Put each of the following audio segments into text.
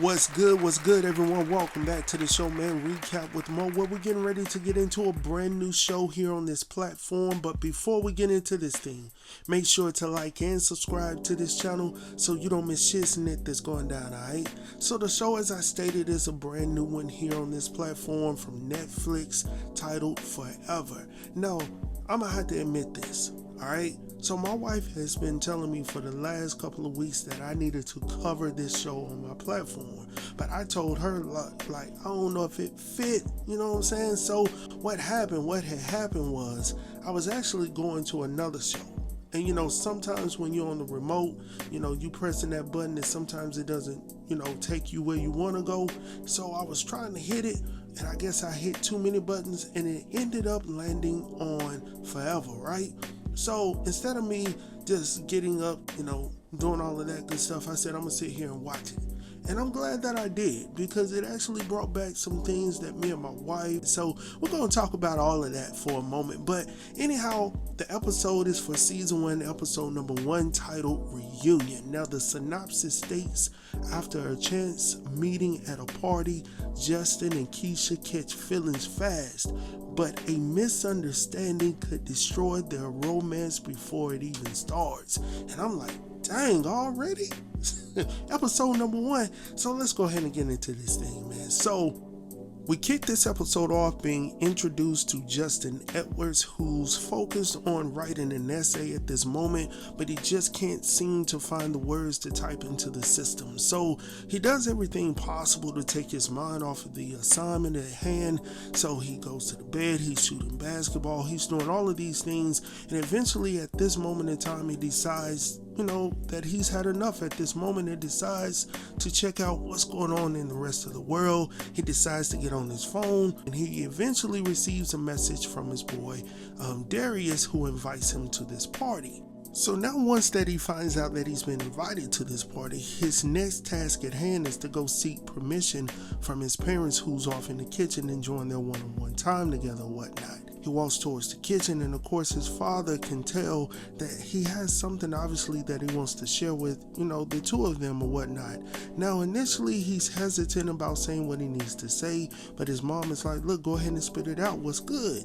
What's good, everyone? Welcome back to the show, man. Recap with Mo, where we're getting ready to get into a brand new show here on this platform. But before we get into this thing, make sure to like and subscribe to this channel so you don't miss shit that's going down, alright? So the show, as I stated, is a brand new one here on this platform from Netflix titled Forever. Now, I'm gonna have to admit this, alright? So my wife has been telling me for the last couple of weeks that I needed to cover this show on my platform. But I told her, like, I don't know if it fit, you know what I'm saying? So what had happened was I was actually going to another show. And, you know, sometimes when you're on the remote, you know, you pressing that button and sometimes it doesn't, you know, take you where you want to go. So I was trying to hit it, and I guess I hit too many buttons, and it ended up landing on Forever, right? So instead of me just getting up, you know, doing all of that good stuff, I said I'm gonna sit here and watch it. And I'm glad that I did, because it actually brought back some things that me and my wife, so we're going to talk about all of that for a moment. But anyhow, the episode is for season 1, episode number 1, titled Reunion. Now the synopsis states, after a chance meeting at a party, Justin and Keisha catch feelings fast, but a misunderstanding could destroy their romance before it even starts. And I'm like, dang, already? Episode number 1. So let's go ahead and get into this thing, man. So we kicked this episode off being introduced to Justin Edwards, who's focused on writing an essay at this moment, but he just can't seem to find the words to type into the system. So he does everything possible to take his mind off of the assignment at hand. So he goes to the bed, he's shooting basketball, he's doing all of these things, and eventually at this moment in time he decides, you know, that he's had enough at this moment and decides to check out what's going on in the rest of the world. He decides to get on his phone, and he eventually receives a message from his boy Darius, who invites him to this party. So now once that he finds out that he's been invited to this party, his next task at hand is to go seek permission from his parents, who's off in the kitchen enjoying their one-on-one time together and whatnot. He walks towards the kitchen, and of course his father can tell that he has something obviously that he wants to share with, you know, the two of them or whatnot. Now initially he's hesitant about saying what he needs to say, but his mom is like, look, go ahead and spit it out, what's good?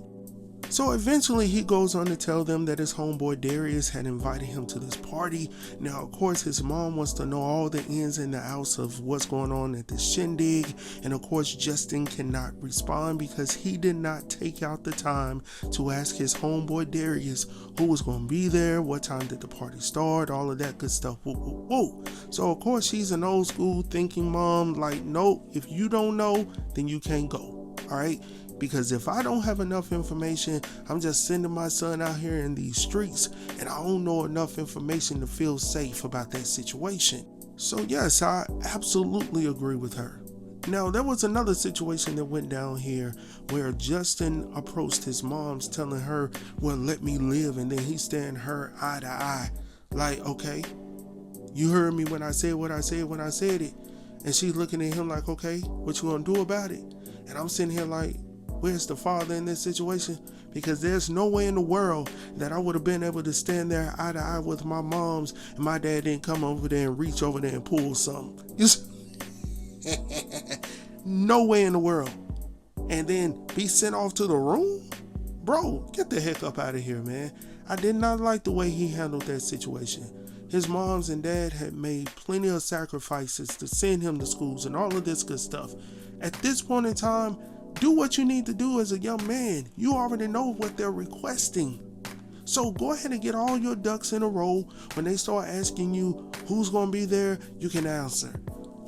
So eventually he goes on to tell them that his homeboy Darius had invited him to this party. Now of course his mom wants to know all the ins and the outs of what's going on at this shindig, and of course Justin cannot respond because he did not take out the time to ask his homeboy Darius who was going to be there, what time did the party start, all of that good stuff. Whoa. So of course she's an old school thinking mom, like, nope, if you don't know, then you can't go, all right? Because if I don't have enough information, I'm just sending my son out here in these streets, and I don't know enough information to feel safe about that situation. So yes, I absolutely agree with her. Now there was another situation that went down here where Justin approached his mom's telling her, well, let me live, and then he's staring her eye to eye like, okay, you heard me when I said what I said when I said it. And she's looking at him like, okay, what you gonna do about it? And I'm sitting here like, where's the father in this situation? Because there's no way in the world that I would have been able to stand there eye to eye with my moms and my dad didn't come over there and reach over there and pull something. No way in the world. And then be sent off to the room? Bro, get the heck up out of here, man. I did not like the way he handled that situation. His moms and dad had made plenty of sacrifices to send him to schools and all of this good stuff. At this point in time, do what you need to do as a young man. You already know what they're requesting. So go ahead and get all your ducks in a row. When they start asking you who's going to be there, you can answer.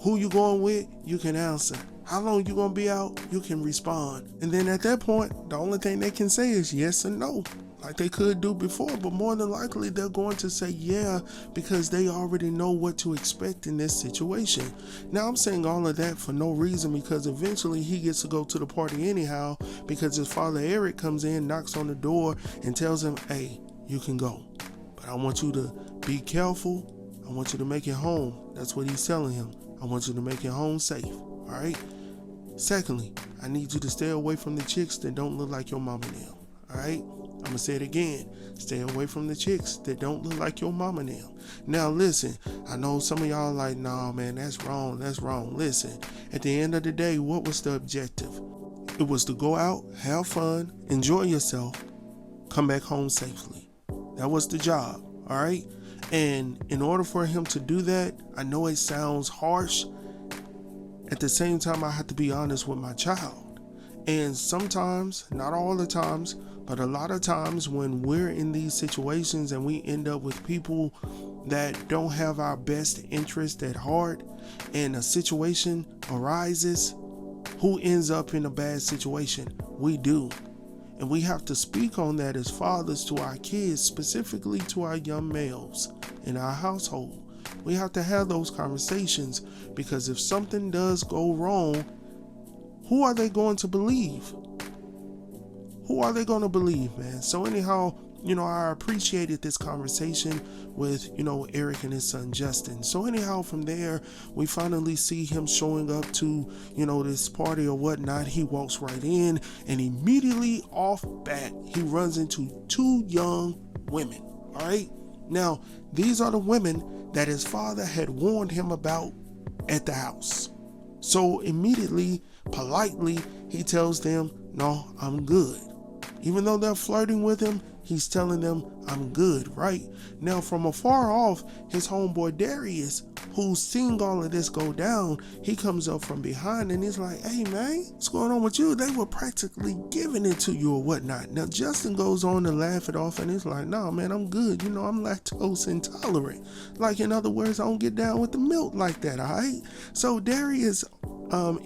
Who you going with, you can answer. How long you going to be out, you can respond. And then at that point, the only thing they can say is yes or no, like they could do before, but more than likely they're going to say yeah, because they already know what to expect in this situation. Now I'm saying all of that for no reason, because eventually he gets to go to the party anyhow, because his father Eric comes in, knocks on the door, and tells him, hey, you can go, but I want you to be careful. I want you to make it home. That's what he's telling him. I want you to make it home safe, all right? Secondly, I need you to stay away from the chicks that don't look like your mama now. Alright? I'm gonna say it again. Stay away from the chicks that don't look like your mama now. Now listen, I know some of y'all like, nah man, that's wrong. Listen, at the end of the day, what was the objective? It was to go out, have fun, enjoy yourself, come back home safely. That was the job, alright? And in order for him to do that, I know it sounds harsh. At the same time, I have to be honest with my child. And sometimes, not all the times, but a lot of times when we're in these situations and we end up with people that don't have our best interest at heart and a situation arises, who ends up in a bad situation? We do. And we have to speak on that as fathers to our kids, specifically to our young males in our household. We have to have those conversations, because if something does go wrong, who are they going to believe? Who are they going to believe, man? So anyhow, I appreciated this conversation with, Eric and his son Justin. So anyhow, from there, we finally see him showing up to, this party or whatnot. He walks right in, and immediately off bat, he runs into two young women. All right. Now, these are the women that his father had warned him about at the house. So immediately, politely, he tells them, no, I'm good. Even though they're flirting with him, he's telling them, I'm good, right? Now, from afar off, his homeboy Darius, who's seeing all of this go down, he comes up from behind and he's like, hey man, what's going on with you? They were practically giving it to you or whatnot. Now, Justin goes on to laugh it off and he's like, no man, I'm good. I'm lactose intolerant. Like, in other words, I don't get down with the milk like that, all right? So Darius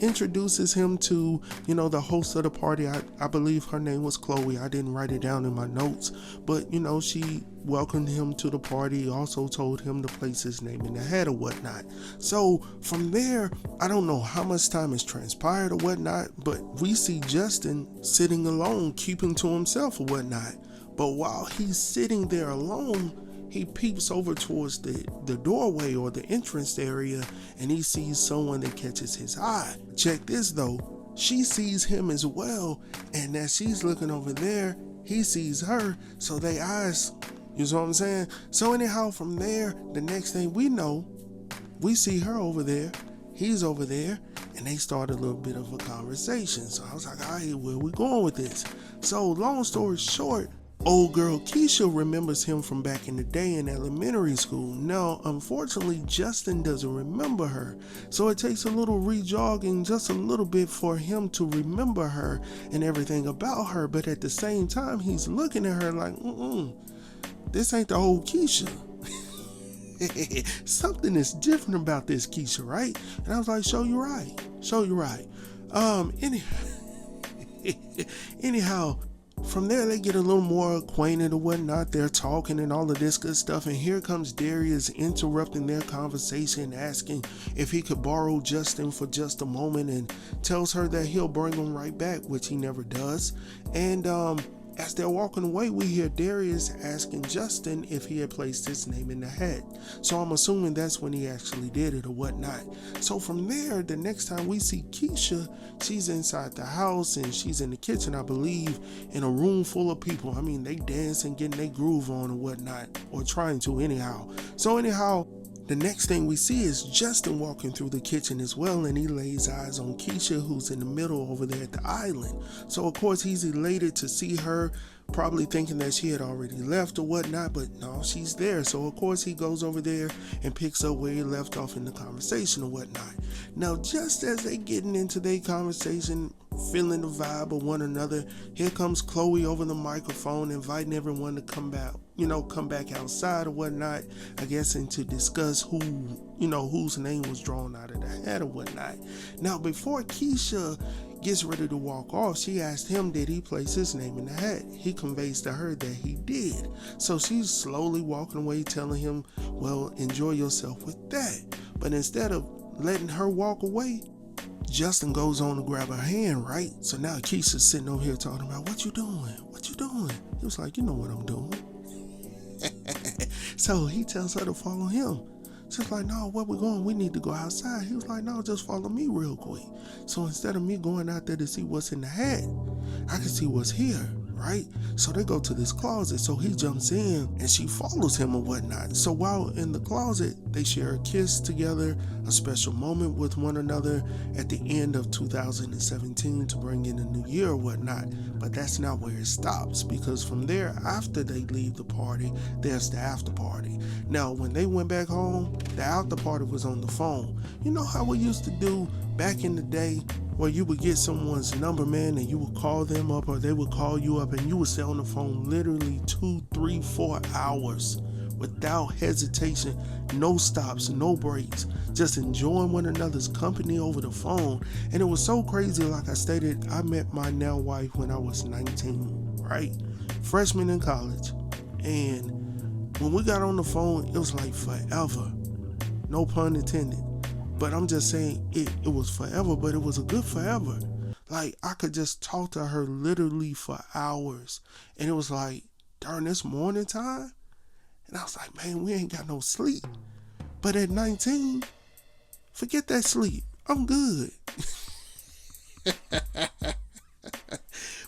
introduces him to, the host of the party. I believe her name was Chloe. I didn't write it down in my notes, but she welcomed him to the party, also told him to place his name in the hat or whatnot. So from there, I don't know how much time has transpired or whatnot, but we see Justin sitting alone, keeping to himself or whatnot. But while he's sitting there alone, he peeps over towards the doorway or the entrance area, and he sees someone that catches his eye. Check this though, she sees him as well, and as she's looking over there, he sees her, so they eyes, you know what I'm saying? So anyhow, from there, the next thing we know, we see her over there, he's over there, and they start a little bit of a conversation. So I was like, all right, where we going with this? So long story short, old girl Keisha remembers him from back in the day in elementary school. Now, unfortunately, Justin doesn't remember her. So it takes a little rejogging, just a little bit, for him to remember her and everything about her. But at the same time, he's looking at her like, this ain't the old Keisha. Something is different about this Keisha, right? And I was like, show you right. Anyhow, from there, they get a little more acquainted or whatnot. They're talking and all of this good stuff. And here comes Darius interrupting their conversation, asking if he could borrow Justin for just a moment, and tells her that he'll bring him right back, which he never does. And as they're walking away, we hear Darius asking Justin if he had placed his name in the hat. So I'm assuming that's when he actually did it or whatnot. So from there, the next time we see Keisha, she's inside the house and she's in the kitchen, I believe, in a room full of people. I mean, they dancing, getting their groove on or whatnot, or trying to anyhow. So anyhow, the next thing we see is Justin walking through the kitchen as well, and he lays eyes on Keisha, who's in the middle over there at the island. So of course he's elated to see her, probably thinking that she had already left or whatnot, but no, she's there. So of course he goes over there and picks up where he left off in the conversation or whatnot. Now, just as they getting into their conversation, feeling the vibe of one another, here comes Chloe over the microphone, inviting everyone to come back outside or whatnot, I guess, and to discuss whose name was drawn out of the hat or whatnot. Now, before Keisha gets ready to walk off, she asked him, did he place his name in the hat? He conveys to her that he did. So she's slowly walking away, telling him, well, enjoy yourself with that. But instead of letting her walk away, Justin goes on to grab her hand, right? So now Keisha's sitting over here talking about, what you doing? He was like, you know what I'm doing. So he tells her to follow him. She's like, no, where we going? We need to go outside. He was like, no, just follow me real quick. So instead of me going out there to see what's in the hat, I can see what's here. right? So they go to this closet. So he jumps in and she follows him or whatnot. So while in the closet, they share a kiss together, a special moment with one another at the end of 2017 to bring in the new year or whatnot. But that's not where it stops, because from there, after they leave the party, there's the after party. Now, when they went back home, the after party was on the phone. You know how we used to do back in the day, where you would get someone's number, man, and you would call them up, or they would call you up, and you would stay on the phone literally 2, 3, 4 hours without hesitation, no stops, no breaks, just enjoying one another's company over the phone. And it was so crazy. Like I stated, I met my now wife when I was 19, right? Freshman in college. And when we got on the phone, it was like forever. No pun intended. But I'm just saying it was forever, but it was a good forever. Like, I could just talk to her literally for hours. And it was like, during this morning time, and I was like, man, we ain't got no sleep. But at 19, forget that sleep. I'm good.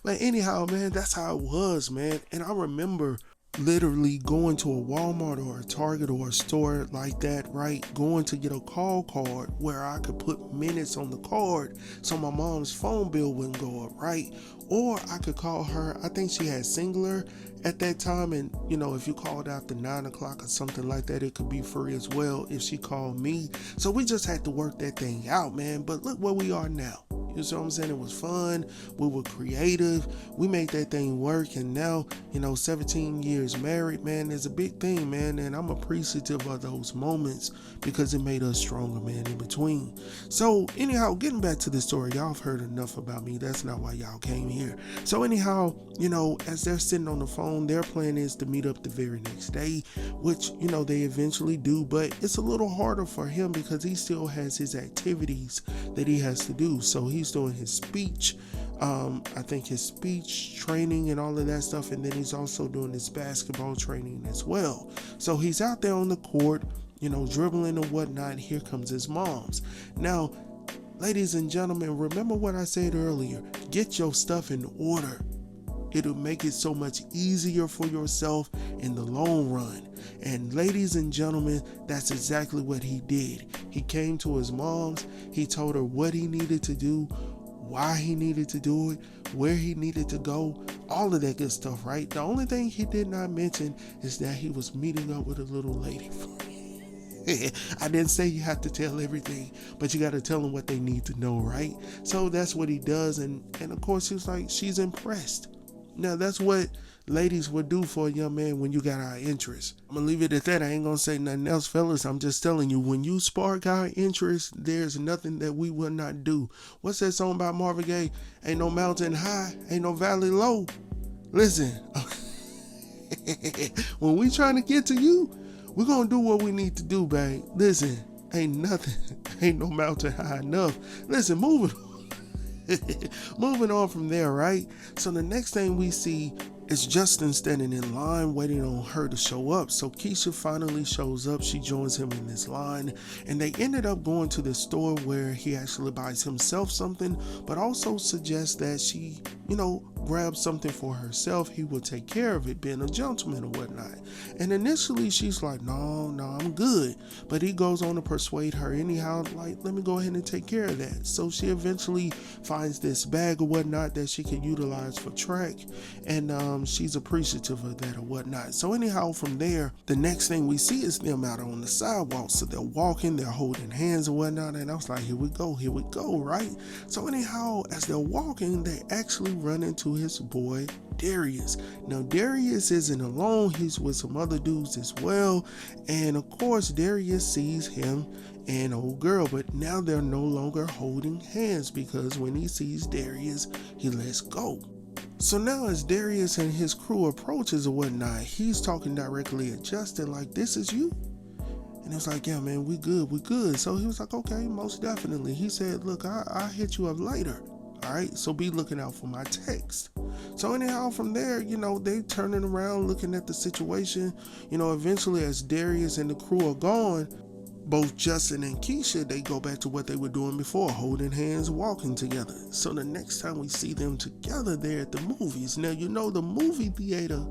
But anyhow, man, that's how it was, man. And I remember literally going to a Walmart or a Target or a store like that, right? Going to get a call card where I could put minutes on the card so my mom's phone bill wouldn't go up, right? Or I could call her. I think she had Singular at that time, and you know, if you called after 9 o'clock or something like that, it could be free as well if she called me. So we just had to work that thing out, man. But look where we are now. You know what I'm saying? It was fun. We were creative. We made that thing work. And now, 17 years married, man, is a big thing, man. And I'm appreciative of those moments because it made us stronger, man, in between. So anyhow, getting back to the story, y'all have heard enough about me. That's not why y'all came here. So anyhow, as they're sitting on the phone, their plan is to meet up the very next day, which, they eventually do. But it's a little harder for him because he still has his activities that he has to do. So he's doing his speech, I think his speech training and all of that stuff, and then he's also doing his basketball training as well. So he's out there on the court, dribbling and whatnot. Here comes his mom's. Now, ladies and gentlemen, remember what I said earlier. Get your stuff in order. It'll make it so much easier for yourself in the long run. And ladies and gentlemen, that's exactly what he did. He came to his mom's. He told her what he needed to do, why he needed to do it, where he needed to go, all of that good stuff, right? The only thing he did not mention is that he was meeting up with a little lady. I didn't say you have to tell everything, but you got to tell them what they need to know, right? So that's what he does. And of course, he was like, she's impressed. Now, that's what ladies would do for a young man when you got our interest. I'm going to leave it at that. I ain't going to say nothing else, fellas. I'm just telling you, when you spark our interest, there's nothing that we will not do. What's that song by Marvin Gaye? Ain't no mountain high, ain't no valley low. Listen, when we trying to get to you, we're going to do what we need to do, babe. Listen, ain't no mountain high enough. Listen, moving on from there, right? So the next thing we see is Justin standing in line waiting on her to show up. So Keisha finally shows up. She joins him in this line, and they ended up going to the store where he actually buys himself something, but also suggests that she, grab something for herself. He will take care of it, being a gentleman or whatnot. And initially she's like, no, I'm good. But he goes on to persuade her anyhow, like, let me go ahead and take care of that. So she eventually finds this bag or whatnot that she can utilize for track, and she's appreciative of that or whatnot. So anyhow, from there, the next thing we see is them out on the sidewalk. So they're walking, they're holding hands and whatnot, and I was like, here we go, right? So anyhow, as they're walking, they actually run into his boy Darius. Now Darius isn't alone, he's with some other dudes as well, and of course Darius sees him and old girl, but now they're no longer holding hands because when he sees Darius, he lets go. So now as Darius and his crew approaches or whatnot, he's talking directly at Justin like, this is you? And it was like, yeah, man, we good. So he was like, okay, most definitely. He said, look, I'll hit you up later. All right, so be looking out for my text. So anyhow, from there, they turning around looking at the situation. Eventually as Darius and the crew are gone, both Justin and Keisha, they go back to what they were doing before, holding hands, walking together. So the next time we see them together, they're at the movies. Now, you know, the movie theater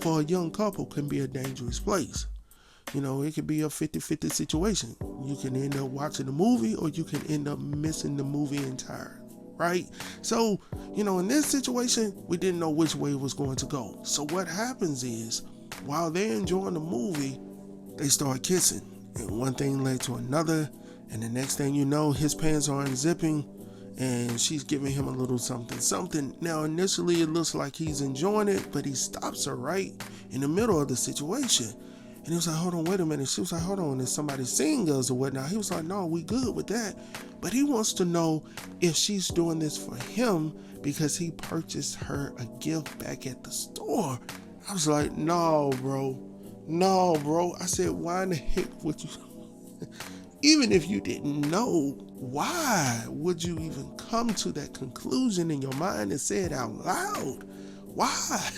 for a young couple can be a dangerous place. You know, it could be a 50-50 situation. You can end up watching the movie or you can end up missing the movie entirely, right? So, you know, in this situation, we didn't know which way it was going to go. So what happens is, while they're enjoying the movie, they start kissing. And one thing led to another, and the next thing you know, his pants are unzipping, and she's giving him a little something. Now, initially, it looks like he's enjoying it, but he stops her right in the middle of the situation. And he was like, hold on, wait a minute. She was like, hold on, is somebody seeing us or whatnot? He was like, no, we good with that. But he wants to know if she's doing this for him because he purchased her a gift back at the store. I was like, no, bro. I said, why in the heck would you? Even if you didn't know, why would you even come to that conclusion in your mind and say it out loud? Why?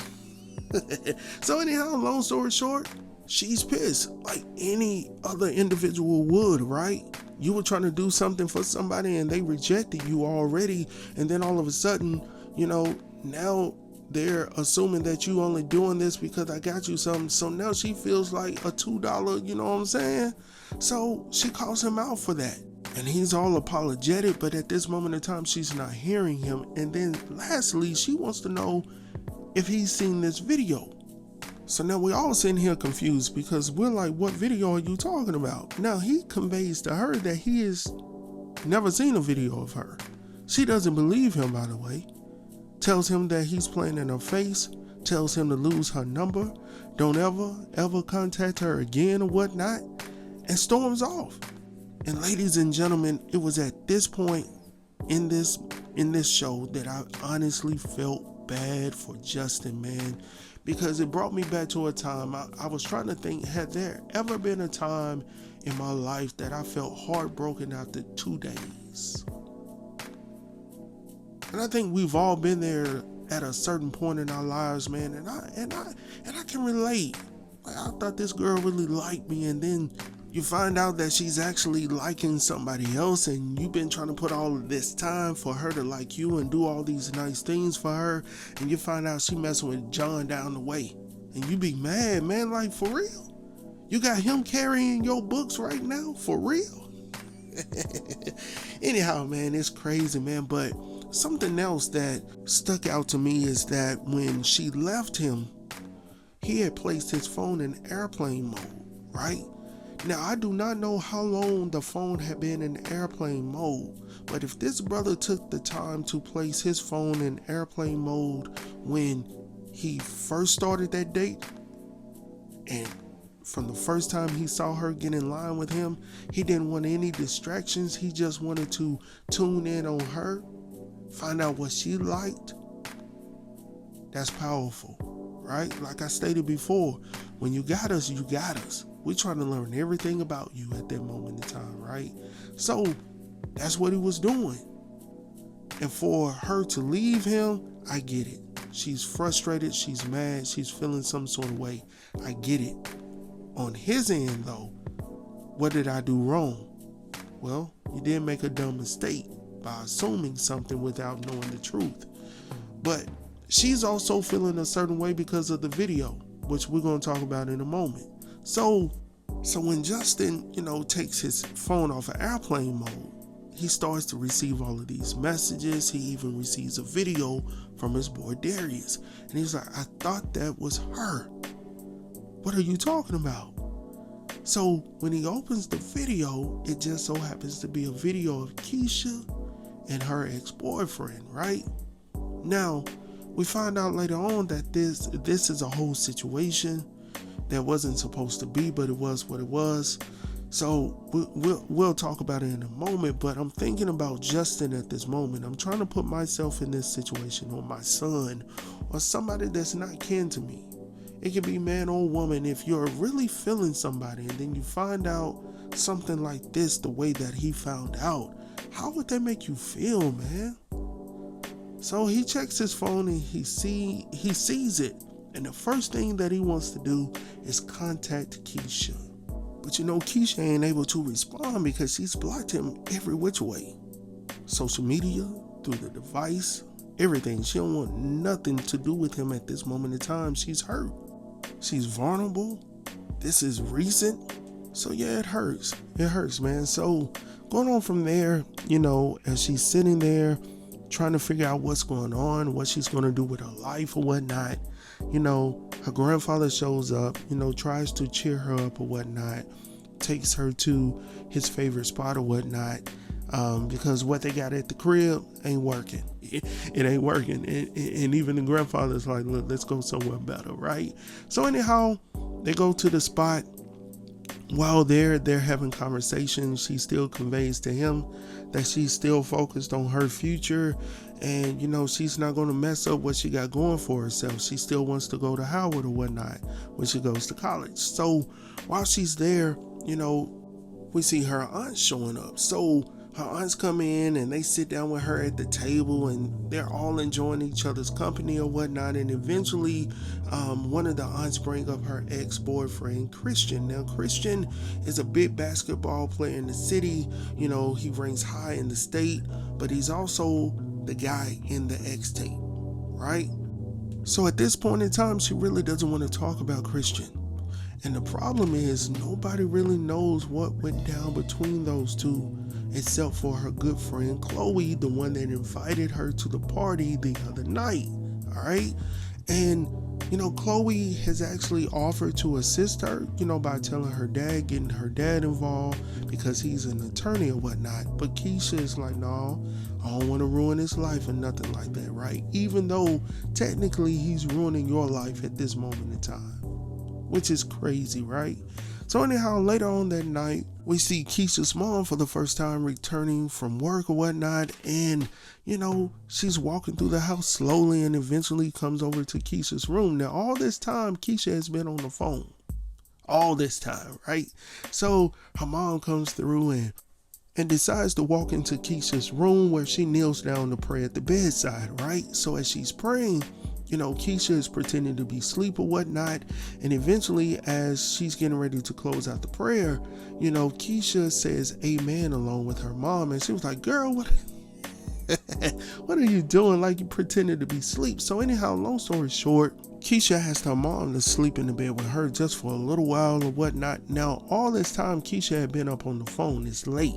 So anyhow, long story short, she's pissed like any other individual would, right? You were trying to do something for somebody and they rejected you already. And then all of a sudden, you know, now they're assuming that you only doing this because I got you something. So now she feels like a $2, you know what I'm saying? So she calls him out for that. And he's all apologetic, but at this moment in time, she's not hearing him. And then lastly, she wants to know if he's seen this video. So now we all sitting here confused because we're like, what video are you talking about? Now he conveys to her that he has never seen a video of her. She doesn't believe him, by the way. Tells him that he's playing in her face, tells him to lose her number, don't ever contact her again or whatnot, and storms off. And ladies and gentlemen, it was at this point in this show that I honestly felt bad for Justin, man, because it brought me back to a time. I was trying to think, had there ever been a time in my life that I felt heartbroken after 2 days? And I think we've all been there at a certain point in our lives, man. And I can relate. Like, I thought this girl really liked me, and then you find out that she's actually liking somebody else, and you've been trying to put all of this time for her to like you and do all these nice things for her, and you find out she messing with John down the way, and you be mad, man. Like, for real? You got him carrying your books right now? For real? Anyhow, man, it's crazy, man. But something else that stuck out to me is that when she left him, he had placed his phone in airplane mode, right? Now, I do not know how long the phone had been in airplane mode, but if this brother took the time to place his phone in airplane mode when he first started that date, and from the first time he saw her get in line with him, he didn't want any distractions. He just wanted to tune in on her, find out what she liked. That's powerful, right? Like I stated before, when you got us, you got us. We're trying to learn everything about you at that moment in time, right? So that's what he was doing. And for her to leave him, I get it. She's frustrated, she's mad, she's feeling some sort of way. I get it. On his end, though, what did I do wrong? Well, you did make a dumb mistake by assuming something without knowing the truth. But she's also feeling a certain way because of the video, which we're going to talk about in a moment. So when Justin, takes his phone off of airplane mode, he starts to receive all of these messages. He even receives a video from his boy Darius. And he's like, I thought that was her. What are you talking about? So when he opens the video, it just so happens to be a video of Keisha and her ex-boyfriend, right? Now, we find out later on that this is a whole situation that wasn't supposed to be, but it was what it was. So we'll talk about it in a moment, but I'm thinking about Justin at this moment. I'm trying to put myself in this situation, or my son, or somebody that's not kin to me. It could be man or woman. If you're really feeling somebody and then you find out something like this, the way that he found out, how would that make you feel, man? So he checks his phone and he sees it. And the first thing that he wants to do is contact Keisha. But Keisha ain't able to respond because she's blocked him every which way. Social media, through the device, everything. She don't want nothing to do with him at this moment in time. She's hurt. She's vulnerable. This is recent. So yeah, it hurts. It hurts, man. So going on from there, as she's sitting there trying to figure out what's going on, what she's going to do with her life or whatnot, her grandfather shows up, tries to cheer her up or whatnot, takes her to his favorite spot or whatnot, because what they got at the crib ain't working. It ain't working. And even the grandfather's like, look, let's go somewhere better, right? So anyhow, they go to the spot. While they're having conversations, she still conveys to him that she's still focused on her future, and she's not going to mess up what she got going for herself. She still wants to go to Howard or whatnot when she goes to college. So while she's there, we see her aunt showing up. So her aunts come in and they sit down with her at the table, and they're all enjoying each other's company or whatnot. And eventually, one of the aunts bring up her ex-boyfriend, Christian. Now, Christian is a big basketball player in the city. He ranks high in the state, but he's also the guy in the X tape, right? So at this point in time, she really doesn't want to talk about Christian. And the problem is nobody really knows what went down between those two, except for her good friend Chloe, the one that invited her to the party the other night. All right. And Chloe has actually offered to assist her, by telling her dad, getting her dad involved because he's an attorney or whatnot. But Keisha is like, no, I don't want to ruin his life and nothing like that, right? Even though technically he's ruining your life at this moment in time, which is crazy, right? So anyhow, later on that night, we see Keisha's mom for the first time returning from work or whatnot. And, she's walking through the house slowly and eventually comes over to Keisha's room. Now, all this time, Keisha has been on the phone. All this time, right? So her mom comes through and decides to walk into Keisha's room, where she kneels down to pray at the bedside, right? So as she's praying, Keisha is pretending to be asleep or whatnot. And eventually, as she's getting ready to close out the prayer, Keisha says amen along with her mom. And she was like, girl, what are you doing? Like, you pretended to be asleep. So anyhow, long story short, Keisha asked her mom to sleep in the bed with her just for a little while or whatnot. Now, all this time, Keisha had been up on the phone. It's late.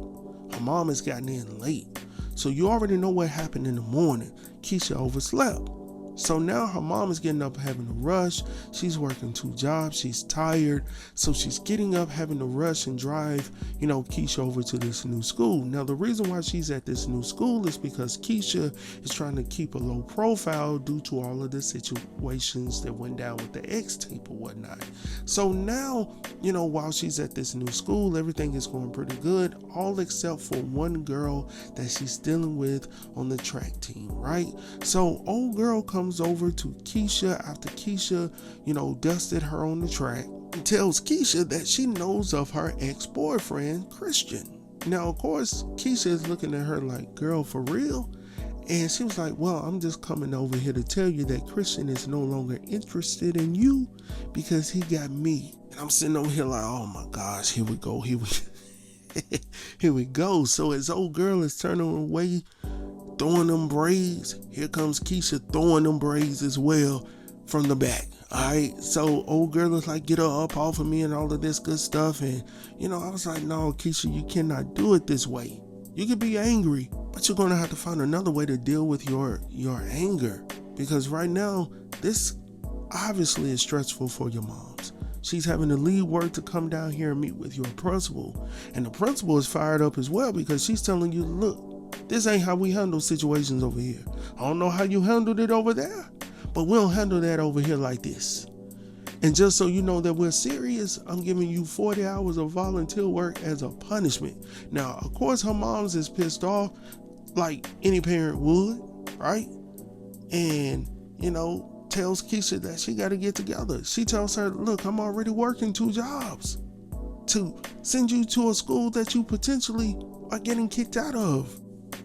Her mom has gotten in late. So you already know what happened in the morning. Keisha overslept. So now her mom is getting up having to rush. She's working 2 jobs. She's tired. So she's getting up having to rush and drive, Keisha over to this new school. Now, the reason why she's at this new school is because Keisha is trying to keep a low profile due to all of the situations that went down with the X tape or whatnot. So now, while she's at this new school, everything is going pretty good, all except for one girl that she's dealing with on the track team, right? So old girl comes over to Keisha after Keisha, dusted her on the track, and tells Keisha that she knows of her ex-boyfriend, Christian. Now, of course, Keisha is looking at her like, girl, for real? And she was like, well, I'm just coming over here to tell you that Christian is no longer interested in you because he got me. And I'm sitting over here like, oh my gosh, here we go. Here we go. So as old girl is turning away, throwing them braids, here comes Keisha throwing them braids as well from the back. All right, so old girl is like, get her up off of me and all of this good stuff. And I was like, no, Keisha, you cannot do it this way. You could be angry, but you're going to have to find another way to deal with your anger, because right now this obviously is stressful for your moms. She's having to leave work to come down here and meet with your principal, and the principal is fired up as well because she's telling you, look, this ain't how we handle situations over here. I don't know how you handled it over there, but we don't handle that over here like this. And just so you know that we're serious, I'm giving you 40 hours of volunteer work as a punishment. Now, of course, her mom's is pissed off like any parent would, right? And, tells Keisha that she got to get together. She tells her, look, I'm already working 2 jobs to send you to a school that you potentially are getting kicked out of.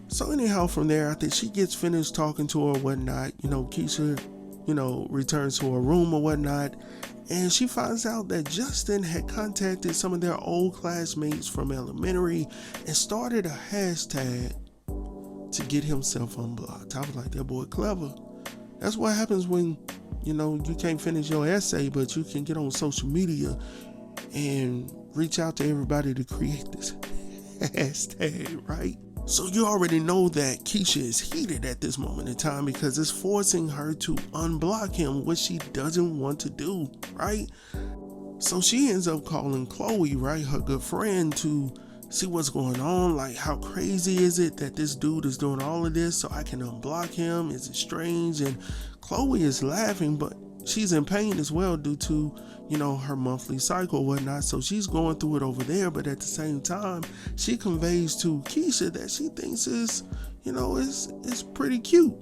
So anyhow, from there, after she gets finished talking to her or whatnot, Keisha returns to her room or whatnot, and she finds out that Justin had contacted some of their old classmates from elementary and started a hashtag to get himself unblocked. I was like, that boy clever. That's what happens when, you can't finish your essay, but you can get on social media and reach out to everybody to create this hashtag, right? So you already know that Keisha is heated at this moment in time because it's forcing her to unblock him, which she doesn't want to do, right? So she ends up calling Chloe, right, her good friend, to see what's going on. Like, how crazy is it that this dude is doing all of this so I can unblock him? Is it strange? And Chloe is laughing, but she's in pain as well due to, her monthly cycle or whatnot. So she's going through it over there, but at the same time, she conveys to Keisha that she thinks is, it's pretty cute.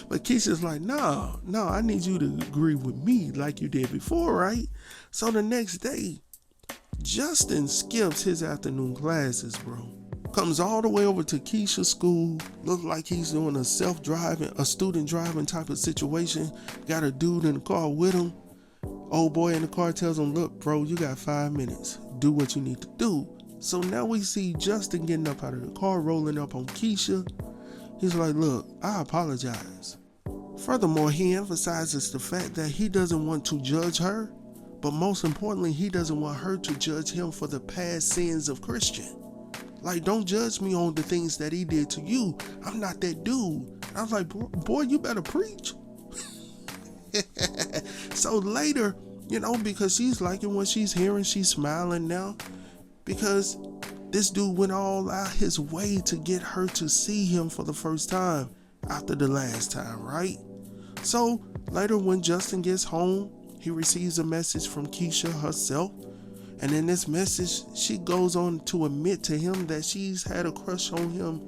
But Keisha's like, no, I need you to agree with me like you did before, right? So the next day, Justin skips his afternoon classes, bro. Comes all the way over to Keisha's school. Looks like he's doing a student driving type of situation. Got a dude in the car with him. Old boy in the car tells him, look, bro, you got 5 minutes. Do what you need to do. So now we see Justin getting up out of the car, rolling up on Keisha. He's like, look, I apologize. Furthermore, he emphasizes the fact that he doesn't want to judge her, but most importantly, he doesn't want her to judge him for the past sins of Christian. Like, don't judge me on the things that he did to you. I'm not that dude. I was like, boy, you better preach. So later, because she's liking what she's hearing, she's smiling now because this dude went all out his way to get her to see him for the first time after the last time, right? So later when Justin gets home, he receives a message from Keisha herself. And in this message, she goes on to admit to him that she's had a crush on him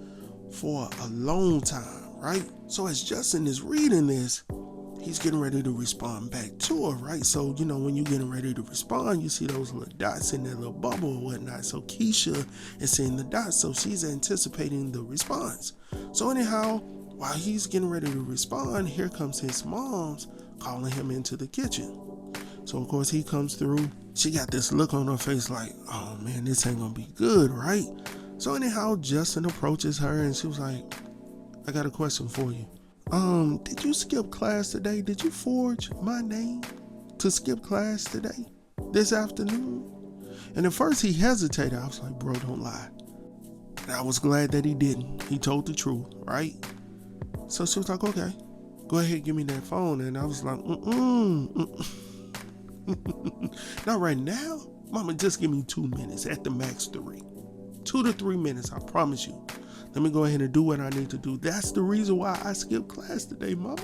for a long time, right? So as Justin is reading this, he's getting ready to respond back to her, right? So, when you're getting ready to respond, you see those little dots in that little bubble or whatnot. So Keisha is seeing the dots, so she's anticipating the response. So anyhow, while he's getting ready to respond, here comes his mom's calling him into the kitchen. So of course he comes through. She got this look on her face like, oh man, this ain't gonna be good, right? So anyhow, Justin approaches her and she was like, I got a question for you. Did you skip class today? Did you forge my name to skip class today, this afternoon? And at first he hesitated. I was like, bro, don't lie. And I was glad that he didn't. He told the truth, right? So she was like, okay, go ahead, give me that phone. And I was like, not right now. Mama, just give me 2 minutes, at the max 3. 2 to 3 minutes, I promise you. Let me go ahead and do what I need to do. That's the reason why I skipped class today, Mama.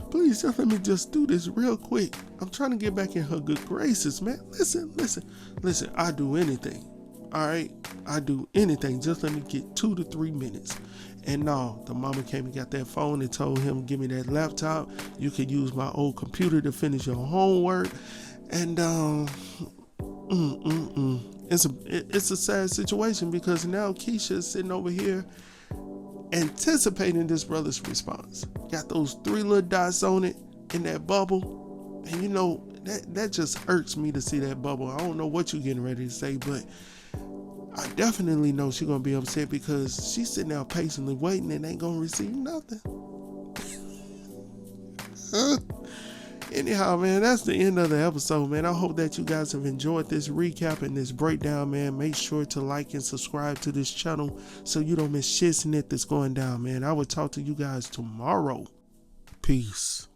Please just let me just do this real quick. I'm trying to get back in her good graces, man. Listen. I do anything. All right? I do anything. Just let me get 2 to 3 minutes. And no, the mama came and got that phone and told him, give me that laptop. You can use my old computer to finish your homework. And it's a sad situation because now Keisha is sitting over here anticipating this brother's response. Got those 3 little dots on it in that bubble. And that just irks me to see that bubble. I don't know what you're getting ready to say, but I definitely know she's going to be upset because she's sitting there patiently waiting and ain't going to receive nothing. Anyhow, man, that's the end of the episode, man. I hope that you guys have enjoyed this recap and this breakdown, man. Make sure to like and subscribe to this channel so you don't miss shit that's going down, man. I will talk to you guys tomorrow. Peace.